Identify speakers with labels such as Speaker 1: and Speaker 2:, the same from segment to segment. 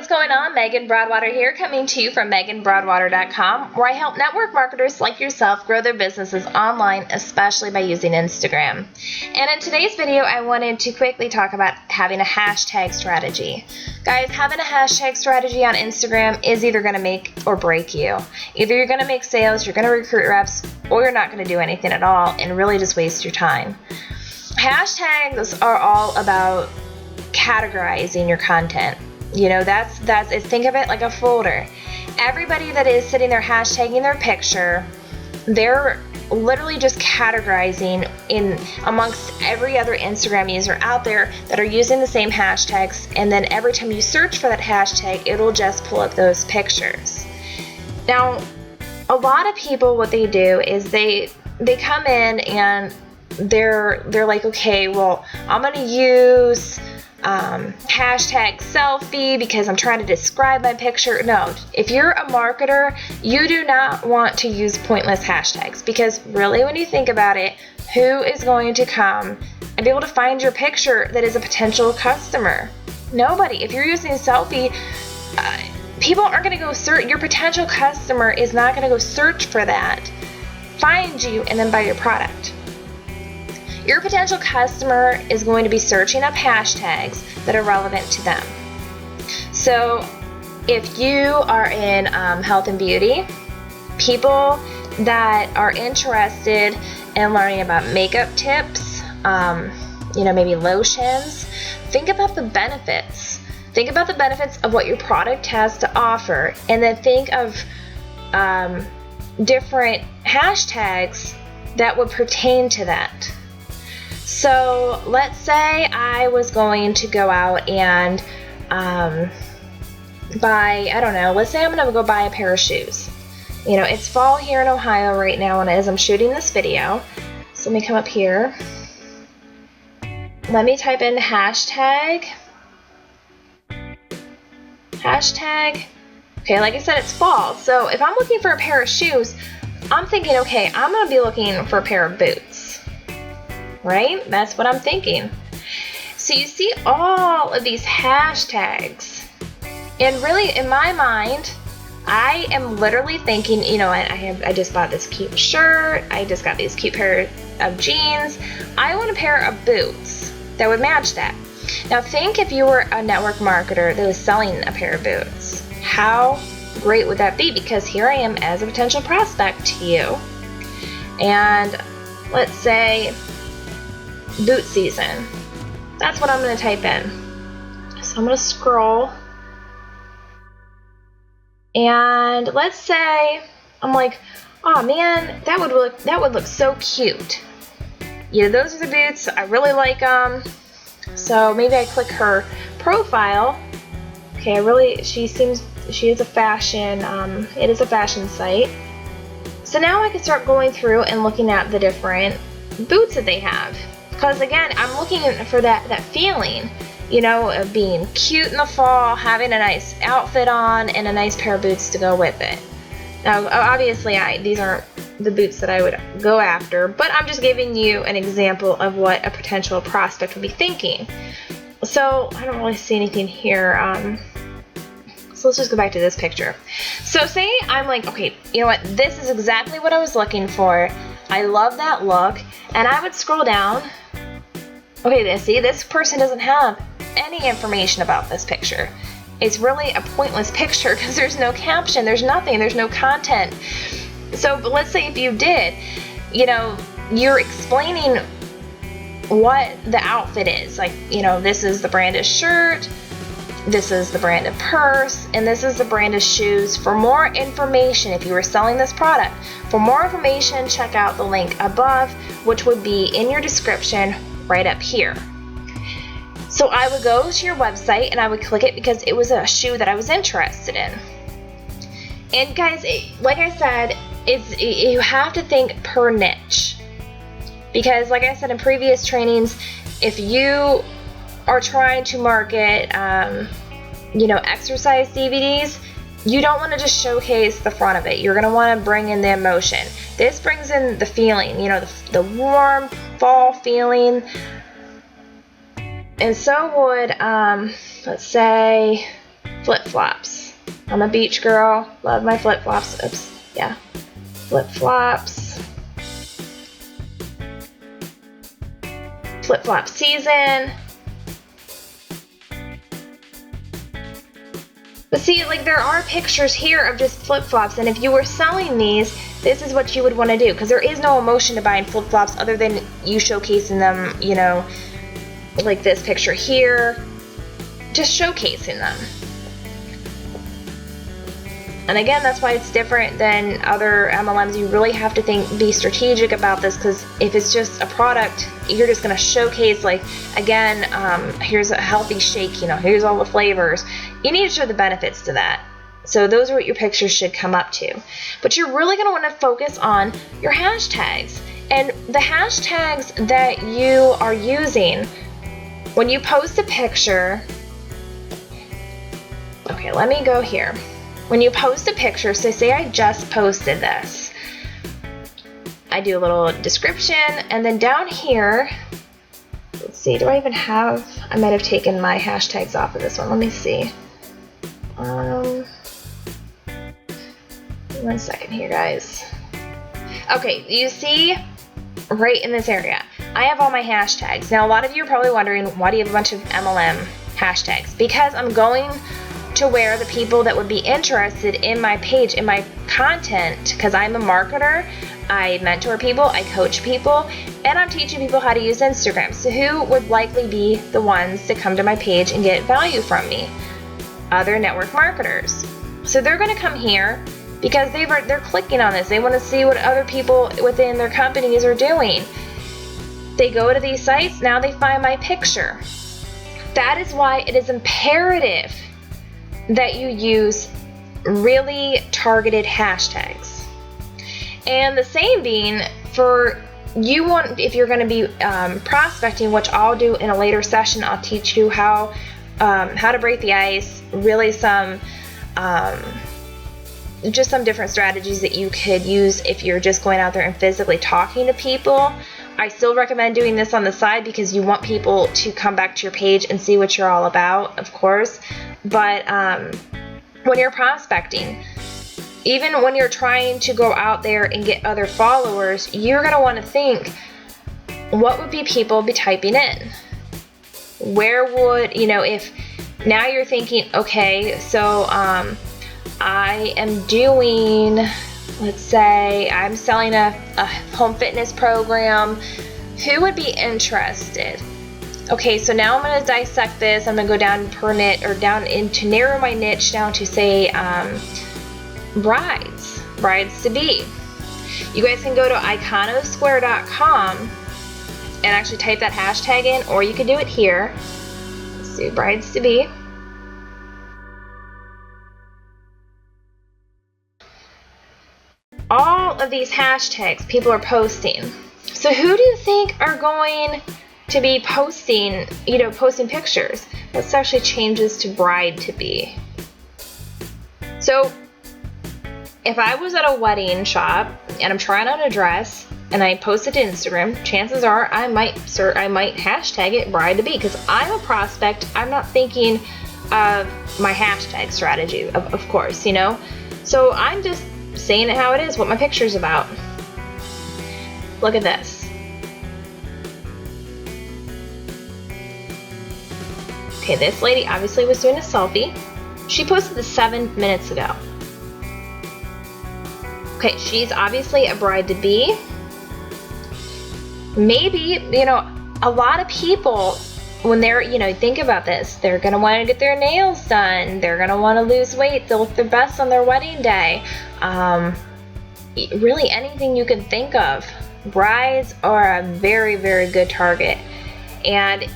Speaker 1: what's going on? Megan Broadwater here, coming to you from meganbroadwater.com, where I help network marketers like yourself grow their businesses online, especially by using Instagram. And in today's video, I wanted to quickly talk about having a hashtag strategy. Guys, having a hashtag strategy on Instagram is either going to make or break you. Either you're going to make sales, you're going to recruit reps, or you're not going to do anything at all and really just waste your time. Hashtags are all about categorizing your content. You know, that's it. Think of it like a folder. Everybody that is sitting there hashtagging their picture, they're literally just categorizing in amongst every other Instagram user out there that are using the same hashtags, and then every time you search for that hashtag, it'll just pull up those pictures. Now, a lot of people, what they do is they come in and they're like, okay, well, I'm gonna use hashtag selfie because I'm trying to describe my picture. No, if you're a marketer, you do not want to use pointless hashtags, because really, when you think about it, who is going to come and be able to find your picture that is a potential customer? Nobody. If you're using selfie, people aren't going to go search. Your potential customer is not going to go search for that, find you, and then buy your product. Your potential customer is going to be searching up hashtags that are relevant to them. So if you are in health and beauty, people that are interested in learning about makeup tips, maybe lotions, think about the benefits. Think about the benefits of what your product has to offer, and then think of different hashtags that would pertain to that. So let's say I was going to go out and let's say I'm going to go buy a pair of shoes. You know, it's fall here in Ohio right now, and as I'm shooting this video, so let me come up here. Let me type in hashtag. Okay, like I said, it's fall. So if I'm looking for a pair of shoes, I'm thinking, okay, I'm going to be looking for a pair of boots. Right? That's what I'm thinking. So you see all of these hashtags, and really, in my mind, I am literally thinking, you know, I just bought this cute shirt, I just got these cute pair of jeans, I want a pair of boots that would match that. Now think if you were a network marketer that was selling a pair of boots. How great would that be? Because here I am as a potential prospect to you, and let's say boot season. That's what I'm going to type in. So I'm going to scroll, and let's say I'm like, oh man, that would look so cute. Yeah, those are the boots. I really like them. So maybe I click her profile. Okay, she is a fashion. It is a fashion site. So now I can start going through and looking at the different boots that they have. Because again, I'm looking for that feeling, you know, of being cute in the fall, having a nice outfit on, and a nice pair of boots to go with it. Now, obviously, these aren't the boots that I would go after, but I'm just giving you an example of what a potential prospect would be thinking. So I don't really see anything here. So let's just go back to this picture. So say I'm like, okay, you know what? This is exactly what I was looking for. I love that look. And I would scroll down. Okay, see, this person doesn't have any information about this picture. It's really a pointless picture because there's no caption, there's nothing, there's no content. So, but let's say if you did, you know, you're explaining what the outfit is. Like, you know, this is the brand of shirt, this is the brand of purse, and this is the brand of shoes. For more information, if you were selling this product, for more information, check out the link above, which would be in your description right up here. So I would go to your website and I would click it because it was a shoe that I was interested in. And guys, like I said, you have to think per niche. Because like I said in previous trainings, if you are trying to market, exercise DVDs, you don't want to just showcase the front of it. You're going to want to bring in the emotion. This brings in the feeling, you know, the warm fall feeling. And so would, let's say, flip-flops. I'm a beach girl. Love my flip-flops. Oops. Yeah. Flip-flops. Flip-flop season. But see, like, there are pictures here of just flip-flops, and if you were selling these, this is what you would want to do, because there is no emotion to buying flip-flops other than you showcasing them, you know, like this picture here, just showcasing them. And again, that's why it's different than other MLMs. You really have to be strategic about this, because if it's just a product, you're just going to showcase, like, again, here's a healthy shake, you know, here's all the flavors. You need to show the benefits to that. So those are what your pictures should come up to. But you're really going to want to focus on your hashtags. And the hashtags that you are using when you post a picture. Okay, let me go here. When you post a picture, so say I just posted this, I do a little description, and then down here, let's see, do I even have, I might have taken my hashtags off of this one. Let me see. 1 second here, guys. Okay, you see right in this area, I have all my hashtags. Now, a lot of you are probably wondering, why do you have a bunch of MLM hashtags? Because I'm going to where the people that would be interested in my page, in my content, because I'm a marketer, I mentor people, I coach people, and I'm teaching people how to use Instagram. So who would likely be the ones to come to my page and get value from me? Other network marketers. So they're going to come here because they're clicking on this. They want to see what other people within their companies are doing. They go to these sites, now they find my picture. That is why it is imperative that you use really targeted hashtags. And the same being for you want, if you're going to be prospecting, which I'll do in a later session, I'll teach you how to break the ice, really just some different strategies that you could use if you're just going out there and physically talking to people. I still recommend doing this on the side because you want people to come back to your page and see what you're all about, of course. But when you're prospecting, even when you're trying to go out there and get other followers, you're going to want to think, what would be people be typing in? Where would, you know, if now you're thinking, okay, so I am doing, let's say I'm selling a home fitness program, who would be interested? Okay, so now I'm going to dissect this. I'm going to go down per niche, or down into narrow my niche down to say brides to be. You guys can go to iconosquare.com and actually type that hashtag in, or you can do it here. Let's do brides to be. All of these hashtags people are posting. So who do you think are going to be posting, you know, posting pictures? Let's actually change this to bride to be. So if I was at a wedding shop and I'm trying on a dress and I post it to Instagram, chances are I might hashtag it bride to be, because I'm a prospect. I'm not thinking of my hashtag strategy, of course, you know. So I'm just saying it how it is, what my picture's about. Look at this. Okay, this lady obviously was doing a selfie. She posted this 7 minutes ago. Okay, she's obviously a bride to be. Maybe, you know, a lot of people, when they're, you know, think about this, they're going to want to get their nails done. They're going to want to lose weight. They'll look their best on their wedding day. Really anything you can think of. Brides are a very, very good target. And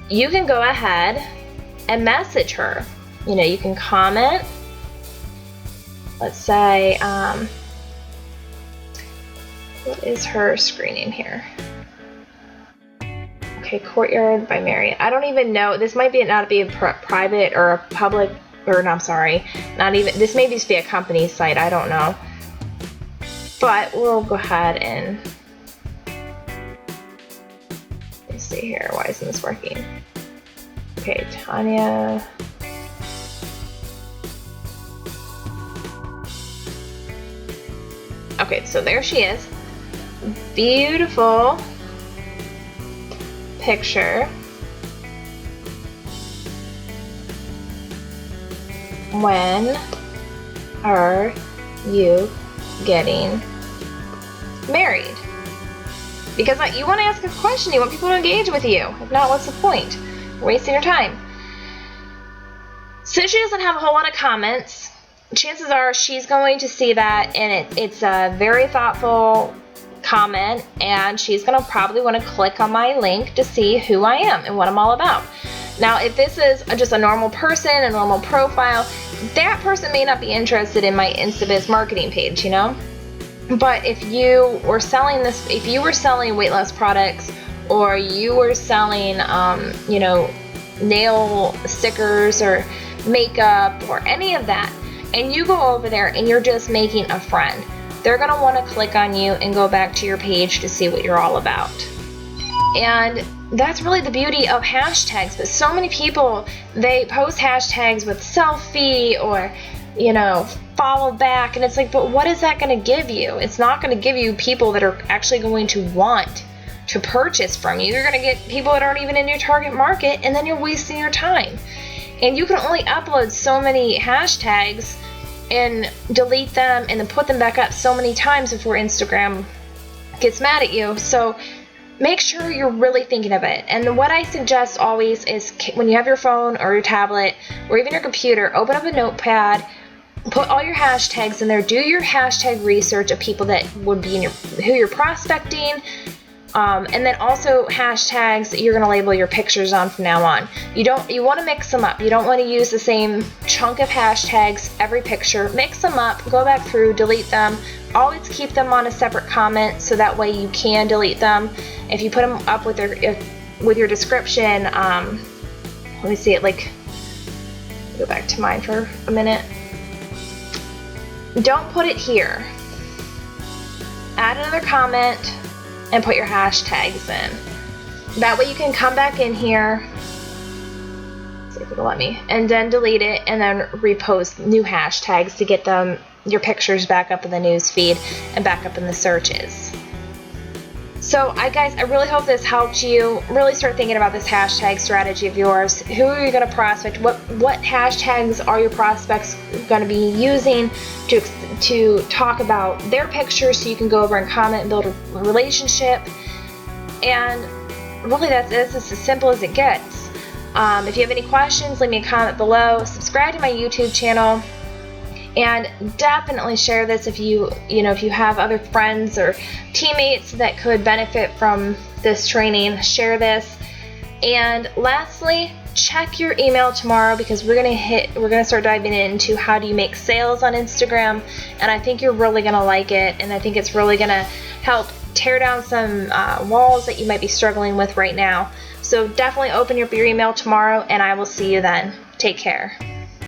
Speaker 1: you can go ahead and message her. You know, you can comment. Let's say, what is her screen name here? Okay, Courtyard by Marriott. I don't even know. This might not be a private or a public, or no, I'm sorry. Not even, this may just be a company site. I don't know. But we'll go ahead and, let's see here. Why isn't this working? Okay, Tanya. Okay, so there she is. Beautiful picture. When are you getting married? Because you want to ask a question, you want people to engage with you. If not, what's the point? You're wasting your time. Since she doesn't have a whole lot of comments, chances are she's going to see that, and it's a very thoughtful comment, and she's going to probably want to click on my link to see who I am and what I'm all about. Now, if this is just a normal person, a normal profile, that person may not be interested in my InstaBiz marketing page, you know? But if you were selling this, if you were selling weight loss products, or you were selling, you know, nail stickers or makeup or any of that, and you go over there and you're just making a friend, they're going to want to click on you and go back to your page to see what you're all about. And that's really the beauty of hashtags. But so many people, they post hashtags with selfie or, you know, follow back, and it's like, but what is that going to give you? It's not going to give you people that are actually going to want to purchase from you. You're going to get people that aren't even in your target market, and then you're wasting your time. And you can only upload so many hashtags and delete them and then put them back up so many times before Instagram gets mad at you. So make sure you're really thinking of it. And what I suggest always is, when you have your phone or your tablet or even your computer, open up a notepad, put all your hashtags in there, do your hashtag research of people that would be in who you're prospecting, and then also hashtags that you're going to label your pictures on from now on. You want to mix them up. You don't want to use the same chunk of hashtags every picture. Mix them up, go back through, delete them. Always keep them on a separate comment so that way you can delete them. If you put them up with your description, let me see it, like, go back to mine for a minute. Don't put it here. Add another comment and put your hashtags in. That way you can come back in here, see if it'll let me, and then delete it and then repost new hashtags to get your pictures back up in the news feed and back up in the searches. So guys, I really hope this helped you really start thinking about this hashtag strategy of yours. Who are you going to prospect? What hashtags are your prospects going to be using to talk about their pictures, so you can go over and comment and build a relationship? And really, that's as simple as it gets. If you have any questions, leave me a comment below. Subscribe to my YouTube channel. And definitely share this if you have other friends or teammates that could benefit from this training. Share this. And lastly, check your email tomorrow, because we're gonna start diving into how do you make sales on Instagram, and I think you're really gonna like it, and I think it's really gonna help tear down some walls that you might be struggling with right now. So definitely open up your email tomorrow, and I will see you then. Take care.